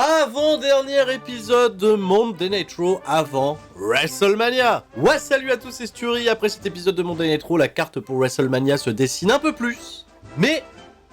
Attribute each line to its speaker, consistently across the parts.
Speaker 1: Avant-dernier épisode de Monday Night Raw avant WrestleMania. Ouais, salut à tous, c'est Sturi. Après cet épisode de Monday Night Raw, la carte pour WrestleMania se dessine un peu plus. Mais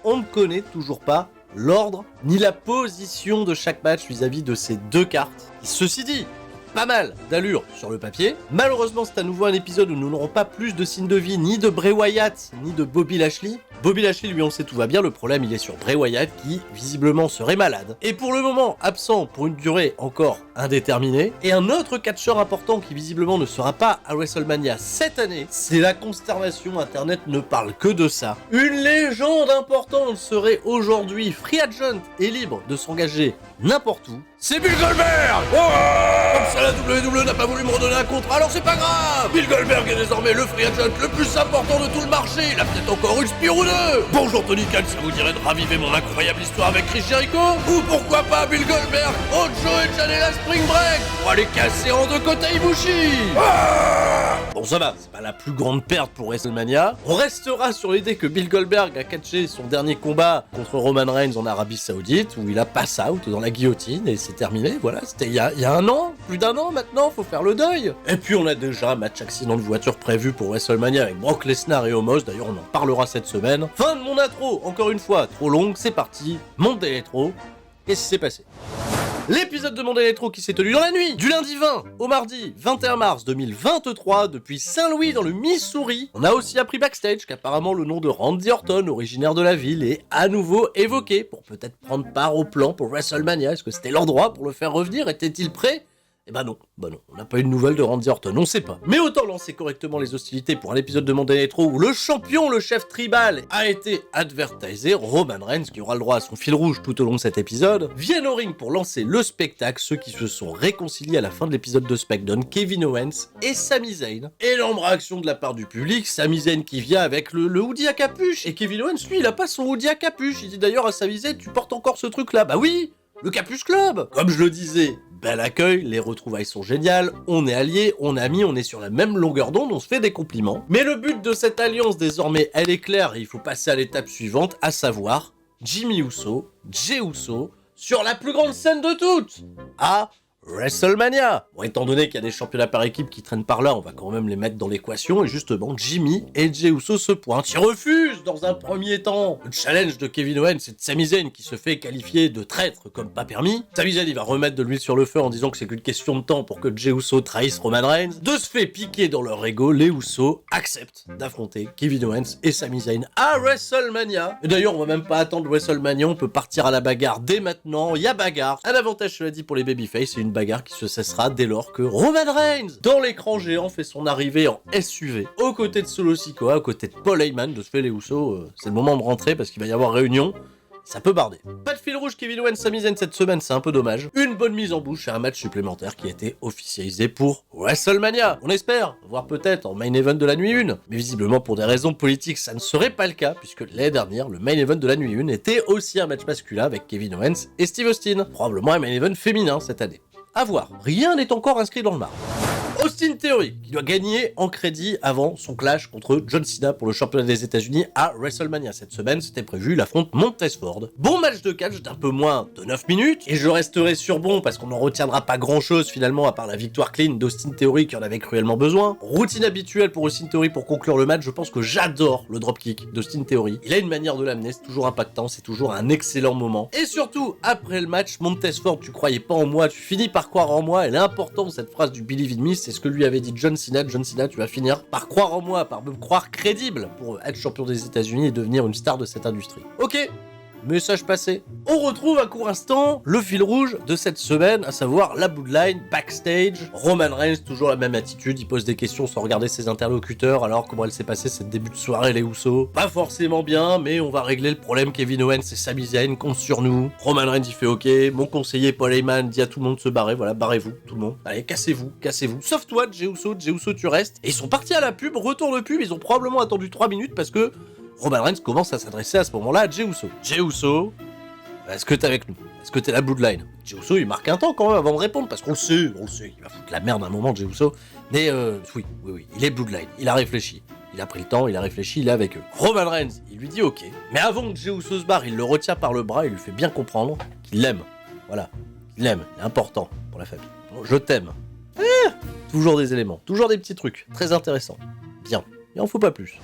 Speaker 1: on ne connaît toujours pas l'ordre ni la position de chaque match vis-à-vis de ces deux cartes. Ceci dit, pas mal d'allure sur le papier. Malheureusement, c'est à nouveau un épisode où nous n'aurons pas plus de signes de vie ni de Bray Wyatt ni de Bobby Lashley. Bobby Lashley, lui, on sait tout va bien, le problème il est sur Bray Wyatt qui, visiblement, serait malade. Et pour le moment, absent pour une durée encore indéterminée. Et un autre catcheur important qui, visiblement, ne sera pas à WrestleMania cette année, c'est la consternation, Internet ne parle que de ça. Une légende importante serait aujourd'hui free agent et libre de s'engager n'importe où. C'est Bill Goldberg! Oh, comme ça la WWE n'a pas voulu me redonner un contrat, alors c'est pas grave! Bill Goldberg est désormais le free agent le plus important de tout le marché, il a peut-être encore une spire ou deux! Bonjour Tony Khan, ça vous dirait de raviver mon incroyable histoire avec Chris Jericho? Ou pourquoi pas Bill Goldberg, Ojo et Janela Spring Break pour aller casser en deux Kota Ibushi! Bon ça va, c'est pas la plus grande perte pour WrestleMania. On restera sur l'idée que Bill Goldberg a catché son dernier combat contre Roman Reigns en Arabie Saoudite, où il a pass out dans la guillotine, et c'est terminé, voilà, c'était il y a un an, plus d'un an maintenant, faut faire le deuil. Et puis on a déjà un match accident de voiture prévu pour WrestleMania avec Brock Lesnar et Omos, d'ailleurs on en parlera cette semaine. Fin de mon intro, encore une fois, trop longue, c'est parti, Monday Night Raw. Qu'est-ce qui s'est passé ? L'épisode de Monday Night Raw qui s'est tenu dans la nuit du lundi 20 au mardi 21 mars 2023 depuis Saint-Louis dans le Missouri. On a aussi appris backstage qu'apparemment le nom de Randy Orton, originaire de la ville, est à nouveau évoqué pour peut-être prendre part au plan pour WrestleMania. Est-ce que c'était l'endroit pour le faire revenir? Était-il prêt? Eh ben non, on n'a pas eu de nouvelles de Randy Orton, on sait pas. Mais autant lancer correctement les hostilités pour un épisode de Monday Night Raw où le champion, le chef tribal, a été advertisé, Roman Reigns, qui aura le droit à son fil rouge tout au long de cet épisode, viennent au ring pour lancer le spectacle, ceux qui se sont réconciliés à la fin de l'épisode de SmackDown, Kevin Owens et Sami Zayn. Énorme réaction de la part du public, Sami Zayn qui vient avec le hoodie à capuche, et Kevin Owens, lui, il a pas son hoodie à capuche, il dit d'ailleurs à Sami Zayn, tu portes encore ce truc-là? Bah oui, le Capuche Club. Comme je le disais, bel accueil, les retrouvailles sont géniales, on est alliés, on est amis, on est sur la même longueur d'onde, on se fait des compliments. Mais le but de cette alliance, désormais, elle est claire et il faut passer à l'étape suivante, à savoir Jimmy Uso, Jey Uso, sur la plus grande scène de toutes, à WrestleMania. Bon, étant donné qu'il y a des championnats par équipe qui traînent par là, on va quand même les mettre dans l'équation, et justement, Jimmy et Jey Uso se pointent. Ils refusent, dans un premier temps, le challenge de Kevin Owens et de Sami Zayn, qui se fait qualifier de traître comme pas permis. Sami Zayn, il va remettre de l'huile sur le feu en disant que c'est qu'une question de temps pour que Jey Uso trahisse Roman Reigns. De se fait piquer dans leur ego, les Uso acceptent d'affronter Kevin Owens et Sami Zayn à WrestleMania. Et d'ailleurs, on va même pas attendre WrestleMania, on peut partir à la bagarre dès maintenant, il y a bagarre. Un avantage, cela dit, pour les babyface, c'est une bagarre qui se cessera dès lors que Roman Reigns, dans l'écran géant, fait son arrivée en SUV, aux côtés de Solo Sikoa, aux côtés de Paul Heyman. De ce fait, les Usos, c'est le moment de rentrer parce qu'il va y avoir réunion. Ça peut barder. Pas de fil rouge Kevin Owens, Sami Zayn cette semaine, c'est un peu dommage. Une bonne mise en bouche et un match supplémentaire qui a été officialisé pour WrestleMania. On espère, voire peut-être en main event de la nuit 1. Mais visiblement pour des raisons politiques, ça ne serait pas le cas, puisque l'année dernière, le main event de la nuit 1 était aussi un match masculin avec Kevin Owens et Steve Austin. Probablement un main event féminin cette année. À voir, rien n'est encore inscrit dans le marbre. Austin Theory, qui doit gagner en crédit avant son clash contre John Cena pour le championnat des États-Unis à WrestleMania. Cette semaine, c'était prévu l'affronte Montez Ford. Bon match de catch d'un peu moins de 9 minutes, et je resterai sur bon parce qu'on n'en retiendra pas grand-chose finalement à part la victoire clean d'Austin Theory qui en avait cruellement besoin. Routine habituelle pour Austin Theory pour conclure le match, je pense que j'adore le dropkick d'Austin Theory. Il a une manière de l'amener, c'est toujours impactant, c'est toujours un excellent moment. Et surtout, après le match, Montez Ford, tu croyais pas en moi, tu finis par croire en moi, elle est importante cette phrase du Believe in Me, c'est ce que lui avait dit John Cena. John Cena, tu vas finir par croire en moi, par me croire crédible pour être champion des États-Unis et devenir une star de cette industrie. Ok, message passé. On retrouve à court instant le fil rouge de cette semaine, à savoir la Bloodline backstage. Roman Reigns, toujours la même attitude, il pose des questions sans regarder ses interlocuteurs. Alors comment elle s'est passée cette début de soirée les Usos? Pas forcément bien, mais on va régler le problème. Kevin Owens et Sami Zayn comptent sur nous. Roman Reigns il fait ok, mon conseiller Paul Heyman dit à tout le monde de se barrer, voilà, barrez-vous tout le monde. Allez, cassez-vous. Sauf toi, Jey Uso tu restes. Et ils sont partis à la pub, retour de pub, ils ont probablement attendu 3 minutes parce que Roman Reigns commence à s'adresser à ce moment-là à Jey Uso. Jey Uso, est-ce que t'es avec nous? Est-ce que t'es la Bloodline? Jey Uso, il marque un temps quand même avant de répondre, parce qu'on le sait, il va foutre la merde un moment, Jey Uso. Mais oui, il est Bloodline, il a réfléchi. Il a pris le temps, il a réfléchi, il est avec eux. Roman Reigns, il lui dit ok. Mais avant que Jey Uso se barre, il le retient par le bras, il lui fait bien comprendre qu'il l'aime. Voilà. Il l'aime, il est important pour la famille. Bon, je t'aime. Toujours des éléments, toujours des petits trucs, très intéressants. Bien, il en faut pas plus.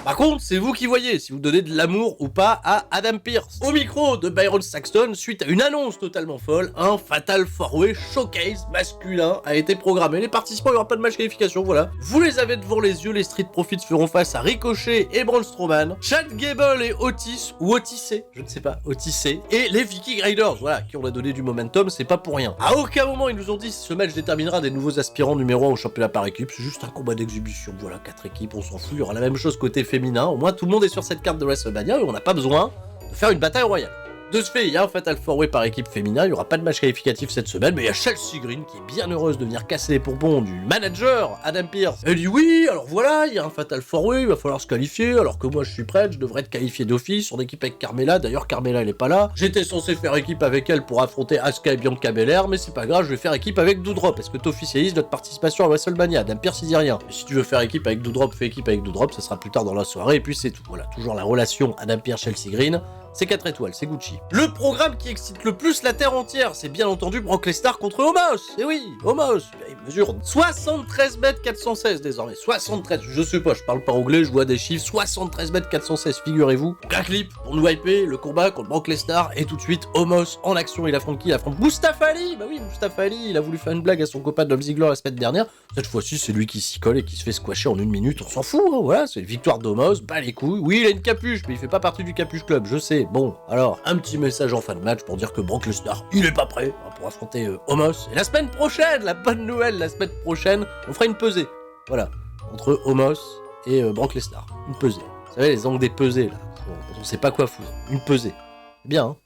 Speaker 1: Par contre, c'est vous qui voyez si vous donnez de l'amour ou pas à Adam Pearce. Au micro de Byron Saxton, suite à une annonce totalement folle, un Fatal 4-Way Showcase masculin a été programmé. Les participants, il n'y aura pas de match qualification, voilà. Vous les avez devant les yeux, les Street Profits feront face à Ricochet et Braun Strowman, Chad Gable et Otis, ou Otisé, je ne sais pas, Otisé, et les Viking Raiders, voilà, qui on a donné du momentum, c'est pas pour rien. À aucun moment, ils nous ont dit si ce match déterminera des nouveaux aspirants numéro 1 au championnat par équipe, c'est juste un combat d'exhibition, voilà, 4 équipes, on s'en fout, il y aura la même chose côté féminin, au moins tout le monde est sur cette carte de WrestleMania et on n'a pas besoin de faire une bataille royale. De ce fait, il y a un Fatal 4-Way par équipe féminin, il n'y aura pas de match qualificatif cette semaine, mais il y a Chelsea Green qui est bien heureuse de venir casser les pompons du manager Adam Pearce. Elle dit oui, alors voilà, il y a un Fatal 4-Way, il va falloir se qualifier, alors que moi je suis prête, je devrais être qualifié d'office, en équipe avec Carmella, d'ailleurs Carmella elle est pas là. J'étais censé faire équipe avec elle pour affronter Asuka et Bianca Belair, mais c'est pas grave, je vais faire équipe avec Doudrop, parce que t'officialises notre participation à WrestleMania, Adam Pearce il dit rien. Et si tu veux faire équipe avec Doudrop, fais équipe avec Doudrop, ça sera plus tard dans la soirée, et puis c'est tout. Voilà, toujours la relation Adam Pearce-Chelsea Green. C'est 4 étoiles, c'est Gucci. Le programme qui excite le plus la terre entière, c'est bien entendu Brock Lesnar contre Omos. Et oui, Omos, il mesure 73 mètres 416 désormais. 73, je sais pas, je parle pas anglais, je vois des chiffres. 73 mètres 416, figurez-vous. Un clip pour nous hyper le combat contre Brock Lesnar et tout de suite Omos en action. Il affronte qui? Il affronte Mustafa Ali. Bah oui, Mustafa Ali, il a voulu faire une blague à son copain Dolph Ziggler la semaine dernière. Cette fois-ci, c'est lui qui s'y colle et qui se fait squasher en 1 minute. On s'en fout, hein, voilà, c'est une victoire d'Omos, bah les couilles. Oui, il a une capuche, mais il fait pas partie du Capuche Club, je sais. Bon, alors, un petit message en fin de match pour dire que Brock Lesnar, il est pas prêt pour affronter Omos. Et la semaine prochaine, la bonne nouvelle, la semaine prochaine, on fera une pesée. Voilà, entre Omos et Brock Lesnar. Une pesée. Vous savez, les angles des pesées, là. On sait pas quoi foutre. Une pesée. C'est bien, hein.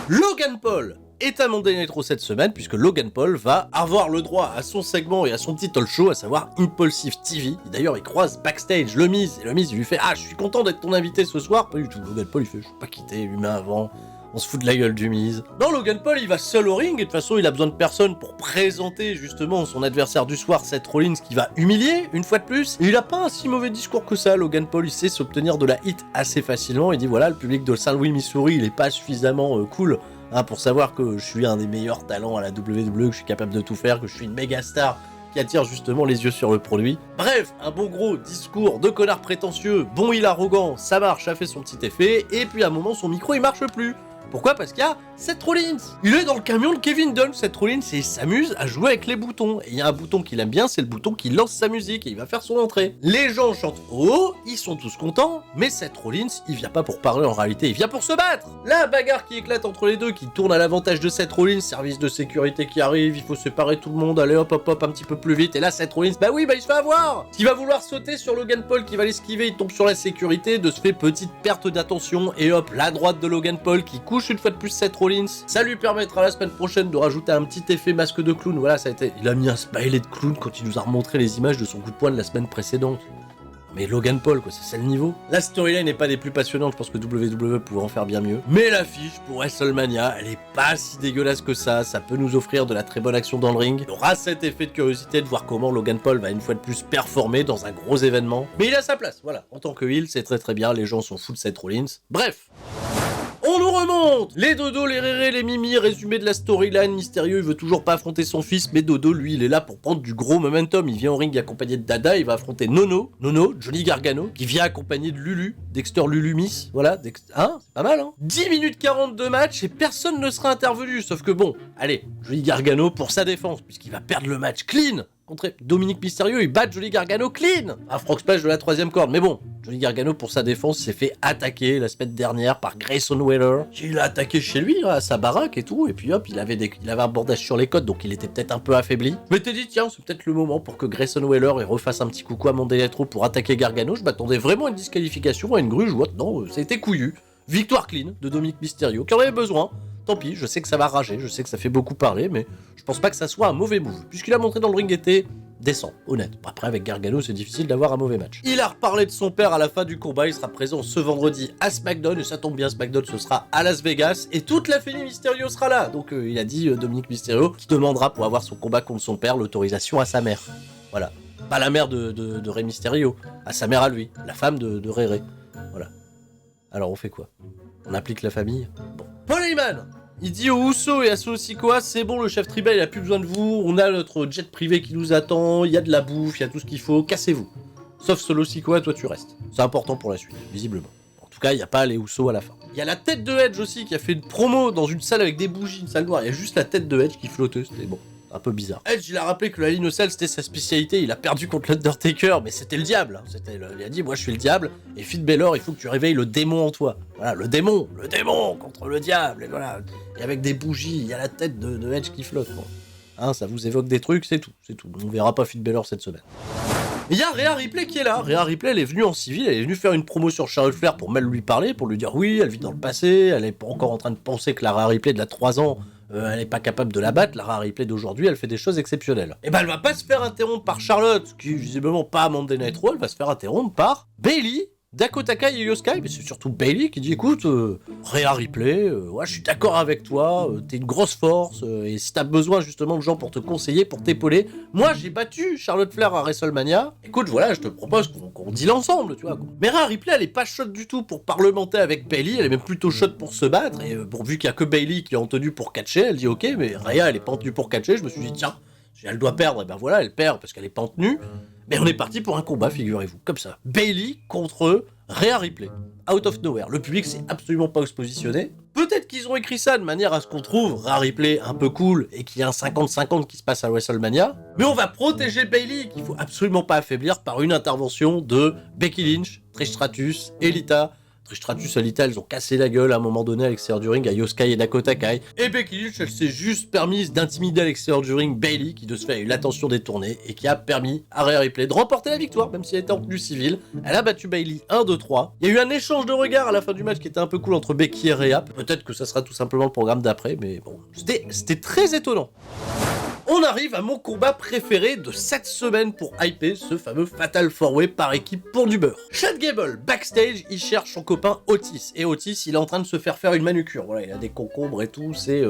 Speaker 1: Logan Paul est à Monday Night Raw cette semaine, puisque Logan Paul va avoir le droit à son segment et à son petit talk show, à savoir Impulsive TV. D'ailleurs, il croise backstage le Miz, et le Miz, il lui fait « Ah, je suis content d'être ton invité ce soir !» Pas du tout. Logan Paul, il fait « Je suis pas quitté, humain avant. » On se fout de la gueule du Miz. Non, Logan Paul, il va seul au ring, et de toute façon, il a besoin de personne pour présenter, justement, son adversaire du soir, Seth Rollins, qui va humilier, une fois de plus. Et il a pas un si mauvais discours que ça, Logan Paul, il sait s'obtenir de la hit assez facilement. Il dit, voilà, le public de Saint-Louis, Missouri, il est pas suffisamment cool, hein, pour savoir que je suis un des meilleurs talents à la WWE, que je suis capable de tout faire, que je suis une méga star qui attire justement les yeux sur le produit. Bref, un bon gros discours de connard prétentieux, bon il arrogant, ça marche, ça fait son petit effet, et puis à un moment son micro il marche plus. Pourquoi? Parce qu'il y a Seth Rollins. Il est dans le camion de Kevin Dunn, Seth Rollins, et il s'amuse à jouer avec les boutons. Et il y a un bouton qu'il aime bien, c'est le bouton qui lance sa musique, et il va faire son entrée. Les gens chantent oh, ils sont tous contents, mais Seth Rollins, il vient pas pour parler en réalité, il vient pour se battre. La bagarre qui éclate entre les deux, qui tourne à l'avantage de Seth Rollins, service de sécurité qui arrive, il faut séparer tout le monde, allez hop hop hop, un petit peu plus vite, et là Seth Rollins, bah oui, bah il se fait avoir. Qui va vouloir sauter sur Logan Paul, qui va l'esquiver, il tombe sur la sécurité, de ce fait petite perte d'attention, et hop, la droite de Logan Paul qui couche une fois de plus Seth Rollins. Ça lui permettra la semaine prochaine de rajouter un petit effet masque de clown. Voilà, ça a été. Il a mis un smiley de clown quand il nous a remontré les images de son coup de poing de la semaine précédente. Mais Logan Paul, quoi, c'est ça le niveau. La storyline n'est pas des plus passionnantes, je pense que WWE pouvait en faire bien mieux. Mais l'affiche pour WrestleMania, elle est pas si dégueulasse que ça peut nous offrir de la très bonne action dans le ring. Il aura cet effet de curiosité de voir comment Logan Paul va une fois de plus performer dans un gros événement. Mais il a sa place, voilà. En tant que heel, c'est très très bien, les gens sont fous de Seth Rollins. Bref. On nous remonte! Les Dodo, les Réré, les Mimi, résumé de la storyline, Mystérieux, il veut toujours pas affronter son fils, mais Dodo, lui, il est là pour prendre du gros momentum. Il vient au ring accompagné de Dada, il va affronter Nono, Johnny Gargano, qui vient accompagné de Lulu, Dexter Lulu Miss, voilà, hein? C'est pas mal, hein? 10 minutes 40 de match et personne ne sera intervenu, sauf que bon, allez, Johnny Gargano pour sa défense, puisqu'il va perdre le match clean contre Dominique Mysterio, il bat Johnny Gargano clean! Un frog splash de la 3ème corde, mais bon, Johnny Gargano pour sa défense s'est fait attaquer la semaine dernière par Grayson Waller. Il l'a attaqué chez lui, à sa baraque et tout, et puis hop, il avait un bordage sur les côtes, donc il était peut-être un peu affaibli. Je m'étais dit, tiens, c'est peut-être le moment pour que Grayson Waller refasse un petit coucou à Monday Night Raw pour attaquer Gargano. Je m'attendais vraiment à une disqualification, à une gruge ou autre. Non, ça a été couillu. Victoire clean de Dominique Mysterio, qui en avait besoin. Tant pis, je sais que ça va rager, je sais que ça fait beaucoup parler, mais je pense pas que ça soit un mauvais move, puisqu'il a montré dans le ring était décent, honnête. Après, avec Gargano, c'est difficile d'avoir un mauvais match. Il a reparlé de son père à la fin du combat, il sera présent ce vendredi à SmackDown, et ça tombe bien, SmackDown, ce sera à Las Vegas, et toute la famille Mysterio sera là. Donc il a dit, Dominique Mysterio, qui demandera pour avoir son combat contre son père l'autorisation à sa mère. Voilà. Pas la mère de Rey Mysterio, à sa mère à lui, la femme de Rey. Voilà. Alors on fait quoi? On applique la famille? Bon. Paul Heyman, Il dit aux Usos et à Solo Sikoa, c'est bon, le chef tribal il a plus besoin de vous, on a notre jet privé qui nous attend, il y a de la bouffe, il y a tout ce qu'il faut, cassez-vous. Sauf Solo Sikoa, toi tu restes. C'est important pour la suite, visiblement. En tout cas, il n'y a pas les Usos à la fin. Il y a la tête de Edge aussi qui a fait une promo dans une salle avec des bougies, une salle noire. Il y a juste la tête de Edge qui flottait, c'était bon. Un peu bizarre. Edge, il a rappelé que la ligne au sel c'était sa spécialité, il a perdu contre l'Undertaker, mais c'était le diable. Il a dit, moi je suis le diable, et Finn Balor, il faut que tu réveilles le démon en toi. Voilà, le démon contre le diable, et voilà. Et avec des bougies, il y a la tête de Edge qui flotte, quoi. Hein, ça vous évoque des trucs, c'est tout. On verra pas Finn Balor cette semaine. Il y a Rhea Ripley qui est là. Rhea Ripley, elle est venue en civil, elle est venue faire une promo sur Charlotte Flair pour mal lui parler, pour lui dire oui, elle vit dans le passé, elle est pas encore en train de penser que la Rhea Ripley de la 3 ans, elle est pas capable de la battre. La Rhea Ripley d'aujourd'hui, elle fait des choses exceptionnelles. Et ben elle va pas se faire interrompre par Charlotte, qui visiblement pas à Monday Night Raw, elle va se faire interrompre par Bayley, Dakota Kai et Io Sky, mais c'est surtout Bayley qui dit écoute, Rhea Ripley, ouais, je suis d'accord avec toi, t'es une grosse force, et si t'as besoin justement de gens pour te conseiller, pour t'épauler, moi j'ai battu Charlotte Flair à WrestleMania, écoute voilà, je te propose qu'on deal ensemble, tu vois. Mais Rhea Ripley elle est pas chaude du tout pour parlementer avec Bayley, elle est même plutôt chaude pour se battre, et vu qu'il y a que Bayley qui est en tenue pour catcher, elle dit ok, mais Rhea elle est pas en tenue pour catcher, je me suis dit tiens, si elle doit perdre, et ben voilà, elle perd parce qu'elle est pas en tenue. Mais on est parti pour un combat, figurez-vous, comme ça. Bayley contre Rhea Ripley. Out of nowhere. Le public sait absolument pas où se positionner. Peut-être qu'ils ont écrit ça de manière à ce qu'on trouve Rhea Ripley un peu cool et qu'il y a un 50-50 qui se passe à WrestleMania. Mais on va protéger Bayley, qu'il faut absolument pas affaiblir par une intervention de Becky Lynch, Trish Stratus, Elita. Trish Stratus et Elita, elles ont cassé la gueule à un moment donné à l'extérieur du ring à Io Sky et Dakota Kai. Et Becky Lynch, elle s'est juste permise d'intimider à l'extérieur du ring Bayley, qui de ce fait a eu l'attention détournée et qui a permis à Rhea Ripley de remporter la victoire, même si elle était en tenue civile. Elle a battu Bayley 1-2-3. Il y a eu un échange de regards à la fin du match qui était un peu cool entre Becky et Rhea. Peut-être que ça sera tout simplement le programme d'après, mais bon, c'était très étonnant. On arrive à mon combat préféré de cette semaine pour hyper ce fameux Fatal 4-Way par équipe pour du beurre. Chad Gable, backstage, il cherche son copain Otis. Et Otis, il est en train de se faire une manucure. Voilà, il a des concombres et tout. C'est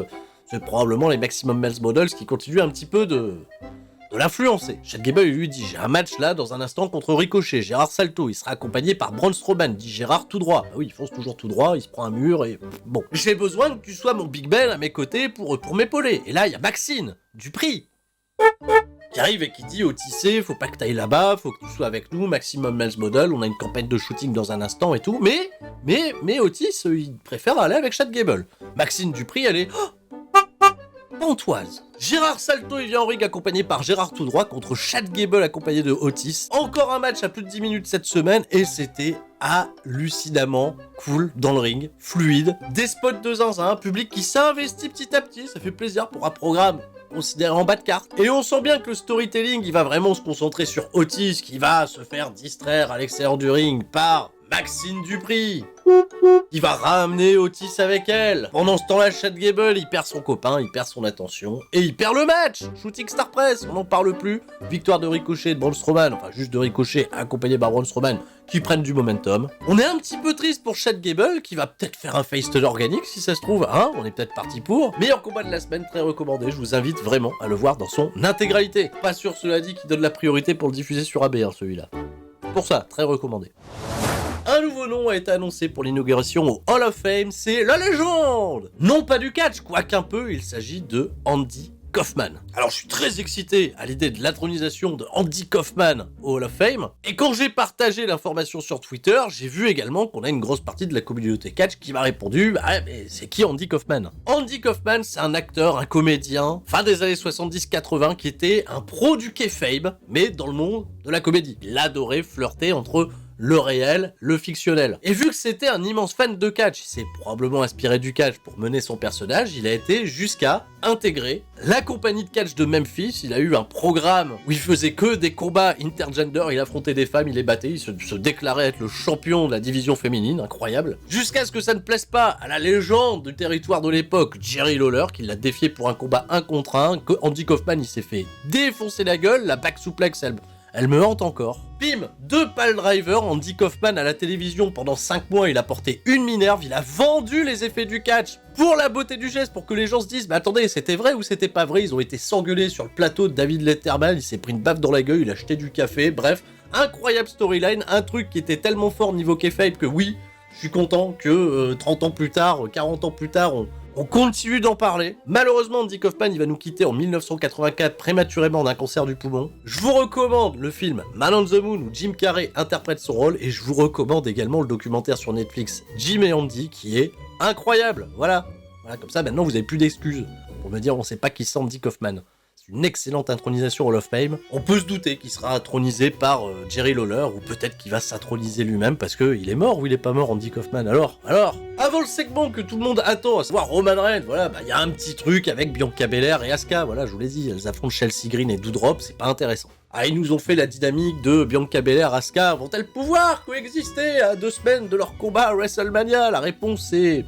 Speaker 1: probablement les Maximum Male Models qui continuent un petit peu de l'influencer. Chad Gable, il lui dit, j'ai un match là dans un instant contre Ricochet, Gérard Salto, il sera accompagné par Braun Strowman, dit Gérard tout droit. Ah oui, il fonce toujours tout droit, il se prend un mur et... Bon. J'ai besoin que tu sois mon Big Ben à mes côtés pour m'épauler. Et là, il y a Maxine, Dupri, qui arrive et qui dit au Tissé, faut pas que t'ailles là-bas, faut que tu sois avec nous, Maximum Male Model, on a une campagne de shooting dans un instant et tout, mais Otis, il préfère aller avec Chad Gable. Maxine Dupri, elle est... Pontoise. Gérard Salto, il vient en ring accompagné par Gérard tout droit contre Chad Gable accompagné de Otis. Encore un match à plus de 10 minutes cette semaine et c'était hallucinamment cool dans le ring, fluide, des spots de zinzin, un public qui s'investit petit à petit, ça fait plaisir pour un programme considéré en bas de carte. Et on sent bien que le storytelling, il va vraiment se concentrer sur Otis qui va se faire distraire à l'extérieur du ring par Maxine Dupri. Il va ramener Otis avec elle. Pendant ce temps-là, Chad Gable, il perd son copain, il perd son attention, et il perd le match. Shooting Star Press, on n'en parle plus. Victoire de Ricochet et de Braun Strowman, enfin juste de Ricochet, accompagné par Braun Strowman, qui prennent du momentum. On est un petit peu triste pour Chad Gable, qui va peut-être faire un face turn organique, si ça se trouve, hein, on est peut-être parti pour. Meilleur combat de la semaine, très recommandé, je vous invite vraiment à le voir dans son intégralité. Pas sûr, cela dit, qu'il donne la priorité pour le diffuser sur AB, hein, celui-là. Pour ça, très recommandé. Un nouveau nom a été annoncé pour l'inauguration au Hall of Fame, c'est la légende. Non pas du catch, quoiqu'un peu, il s'agit de Andy Kaufman. Alors je suis très excité à l'idée de l'intronisation de Andy Kaufman au Hall of Fame, et quand j'ai partagé l'information sur Twitter, j'ai vu également qu'on a une grosse partie de la communauté catch qui m'a répondu « Ah mais c'est qui Andy Kaufman ?» Andy Kaufman, c'est un acteur, un comédien, fin des années 70-80, qui était un pro du kayfabe, mais dans le monde de la comédie. Il adorait flirter entre le réel, le fictionnel. Et vu que c'était un immense fan de catch, il s'est probablement inspiré du catch pour mener son personnage, il a été jusqu'à intégrer la compagnie de catch de Memphis. Il a eu un programme où il faisait que des combats intergender, il affrontait des femmes, il les battait, il se déclarait être le champion de la division féminine, incroyable. Jusqu'à ce que ça ne plaise pas à la légende du territoire de l'époque, Jerry Lawler, qui l'a défié pour un combat 1 contre 1, que Andy Kaufman il s'est fait défoncer la gueule, la back suplex elle me hante encore. Bim, 2 pile driver, Andy Kaufman à la télévision pendant 5 mois, il a porté une minerve, il a vendu les effets du catch pour la beauté du geste, pour que les gens se disent, mais attendez, c'était vrai ou c'était pas vrai? Ils ont été s'engueuler sur le plateau de David Letterman, il s'est pris une baffe dans la gueule, il a acheté du café, bref, incroyable storyline, un truc qui était tellement fort niveau kayfabe que oui, je suis content que 30 ans plus tard, 40 ans plus tard, On continue d'en parler. Malheureusement, Andy Kaufman, il va nous quitter en 1984 prématurément d'un cancer du poumon. Je vous recommande le film Man on the Moon où Jim Carrey interprète son rôle et je vous recommande également le documentaire sur Netflix Jim et Andy qui est incroyable. Voilà, comme ça maintenant vous avez plus d'excuses pour me dire on sait pas qui c'est Andy Kaufman. C'est une excellente intronisation Hall of Fame. On peut se douter qu'il sera intronisé par Jerry Lawler, ou peut-être qu'il va s'introniser lui-même parce qu'il est mort ou il est pas mort, Andy Kaufman. Alors, avant le segment que tout le monde attend, à savoir Roman Reigns, voilà, il y a un petit truc avec Bianca Belair et Asuka, voilà, je vous l'ai dit, elles affrontent Chelsea Green et Doudrop, c'est pas intéressant. Ah, ils nous ont fait la dynamique de Bianca Belair, Asuka, vont-elles pouvoir coexister à 2 semaines de leur combat à WrestleMania? La réponse est...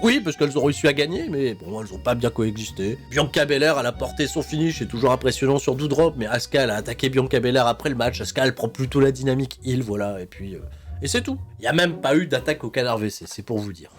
Speaker 1: oui, parce qu'elles ont réussi à gagner, mais bon, elles ont pas bien coexisté. Bianca Belair, elle a porté son finish, c'est toujours impressionnant sur Doudrop, mais Asuka, elle a attaqué Bianca Belair après le match. Asuka, elle prend plutôt la dynamique heel, voilà, et puis... et c'est tout. Il y a même pas eu d'attaque au canard WC, c'est pour vous dire.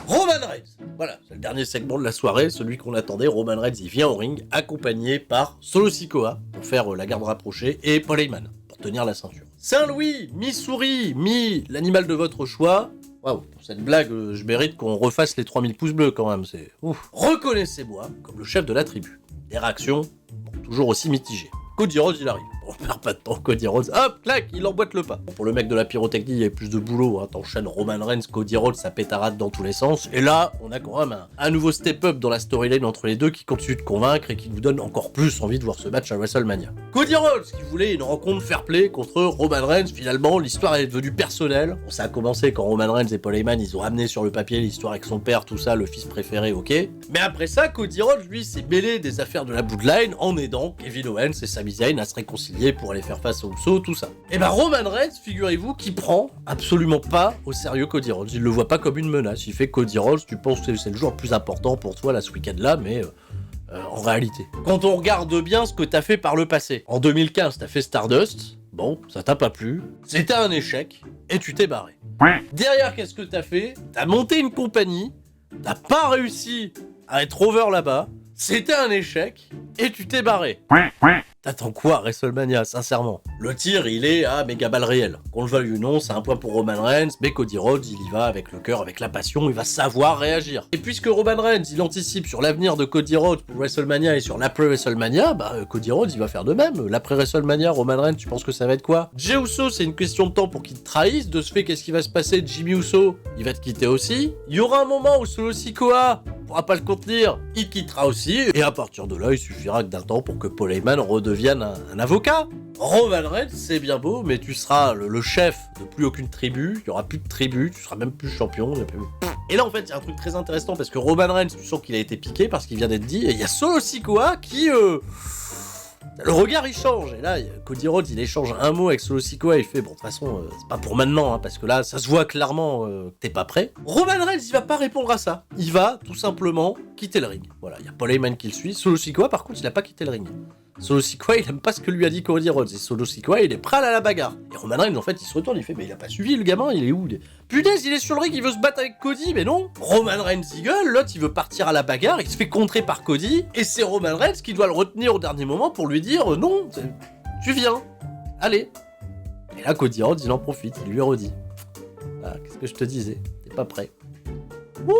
Speaker 1: Roman Reigns, voilà, c'est le dernier segment de la soirée, celui qu'on attendait. Roman Reigns, il vient au ring, accompagné par Solo Sikoa, pour faire la garde rapprochée, et Paul Heyman, pour tenir la ceinture. Saint-Louis, mi-souris, mi-l'animal de votre choix... waouh, pour cette blague, je mérite qu'on refasse les 3000 pouces bleus quand même, c'est ouf. Reconnaissez-moi comme le chef de la tribu. Des réactions, bon, toujours aussi mitigées. Cody Rhodes, il arrive. On perd pas de temps, Cody Rhodes, hop, clac, il emboîte le pas. Bon, pour le mec de la pyrotechnie, il y avait plus de boulot, hein. T'enchaînes Roman Reigns, Cody Rhodes, ça pétarade dans tous les sens. Et là, on a quand même un nouveau step-up dans la storyline entre les deux qui continue de convaincre et qui nous donne encore plus envie de voir ce match à WrestleMania. Cody Rhodes, qui voulait une rencontre fair-play contre Roman Reigns, finalement, l'histoire est devenue personnelle. Bon, ça a commencé quand Roman Reigns et Paul Heyman, ils ont ramené sur le papier l'histoire avec son père, tout ça, le fils préféré, ok. Mais après ça, Cody Rhodes, lui, s'est mêlé des affaires de la Bloodline en aidant Kevin Owens et Sami Zayn à se réconcilier pour aller faire face aux Usos, tout ça. Et ben Roman Reigns, figurez-vous, qui prend absolument pas au sérieux Cody Rhodes. Il le voit pas comme une menace. Il fait Cody Rhodes, tu penses que c'est le joueur le plus important pour toi là ce week-end là, mais en réalité, quand on regarde bien ce que t'as fait par le passé, en 2015 t'as fait Stardust, bon, ça t'a pas plu, c'était un échec, et tu t'es barré. Derrière, qu'est-ce que t'as fait? T'as monté une compagnie, t'as pas réussi à être over là-bas, c'était un échec, et tu t'es barré. T'attends quoi à WrestleMania, sincèrement? Le tir, il est à méga balle réelle. Qu'on le veuille ou non, c'est un point pour Roman Reigns, mais Cody Rhodes, il y va avec le cœur, avec la passion, il va savoir réagir. Et puisque Roman Reigns, il anticipe sur l'avenir de Cody Rhodes pour WrestleMania et sur l'après-WrestleMania, bah Cody Rhodes, il va faire de même. L'après-WrestleMania, Roman Reigns, tu penses que ça va être quoi? Jey Uso, c'est une question de temps pour qu'il te trahisse. De ce fait, qu'est-ce qui va se passer? Jimmy Uso, il va te quitter aussi. Il y aura un moment où Solo Sikoa pourra pas le contenir, il quittera aussi, et à partir de là, il suffira que d'un temps pour que Paul Heyman redevienne un avocat. Roman Reigns, c'est bien beau, mais tu seras le chef de plus aucune tribu, il y aura plus de tribu, tu seras même plus champion. Et là, en fait, il y a un truc très intéressant, parce que Roman Reigns, tu sens qu'il a été piqué parce qu'il vient d'être dit, et il y a Solo Sikoa qui... le regard il change, et là Cody Rhodes il échange un mot avec Solo Sikoa, il fait bon de toute façon c'est pas pour maintenant hein, parce que là ça se voit clairement que t'es pas prêt. Roman Reigns il va pas répondre à ça, il va tout simplement quitter le ring. Voilà, il y a Paul Heyman qui le suit, Solo Sikoa par contre il a pas quitté le ring. Solo Sikoa il aime pas ce que lui a dit Cody Rhodes, et Solo Sikoa il est prêt à la bagarre. Et Roman Reigns en fait il se retourne, il fait mais il a pas suivi le gamin, il est où? Punaise, il est sur le ring, il veut se battre avec Cody, mais non. Roman Reigns il gueule, l'autre il veut partir à la bagarre, il se fait contrer par Cody, et c'est Roman Reigns qui doit le retenir au dernier moment pour lui dire non, tu viens, allez. Et là Cody Rhodes il en profite, il lui redit ah, qu'est-ce que je te disais, t'es pas prêt. Wouh.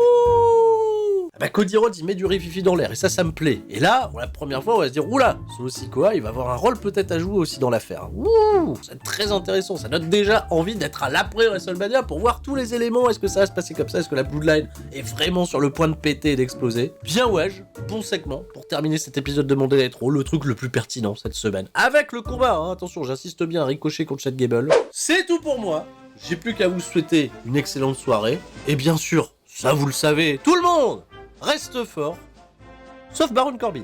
Speaker 1: Bah Cody Rhodes il met du rififi dans l'air, et ça me plaît. Et là, pour la première fois, on va se dire oula, Solo Sikoa il va avoir un rôle peut-être à jouer aussi dans l'affaire. Ouh, c'est très intéressant, ça donne déjà envie d'être à l'après WrestleMania pour voir tous les éléments. Est-ce que ça va se passer comme ça? Est-ce que la Bloodline est vraiment sur le point de péter et d'exploser? Bien ouais, bon segment pour terminer cet épisode de Monday Night Raw, le truc le plus pertinent cette semaine. Avec le combat, hein, attention, j'insiste bien, Ricochet contre Chad Gable. C'est tout pour moi, j'ai plus qu'à vous souhaiter une excellente soirée, et bien sûr, ça vous le savez, tout le monde reste fort, sauf Baron Corbin.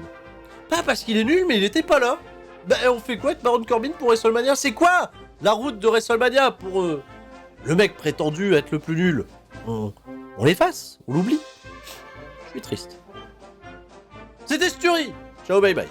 Speaker 1: Pas parce qu'il est nul, mais il était pas là. Bah on fait quoi avec Baron Corbin pour WrestleMania? C'est quoi la route de WrestleMania pour le mec prétendu être le plus nul? On l'efface, on l'oublie. Je suis triste. C'était Sturi. Ciao, bye bye.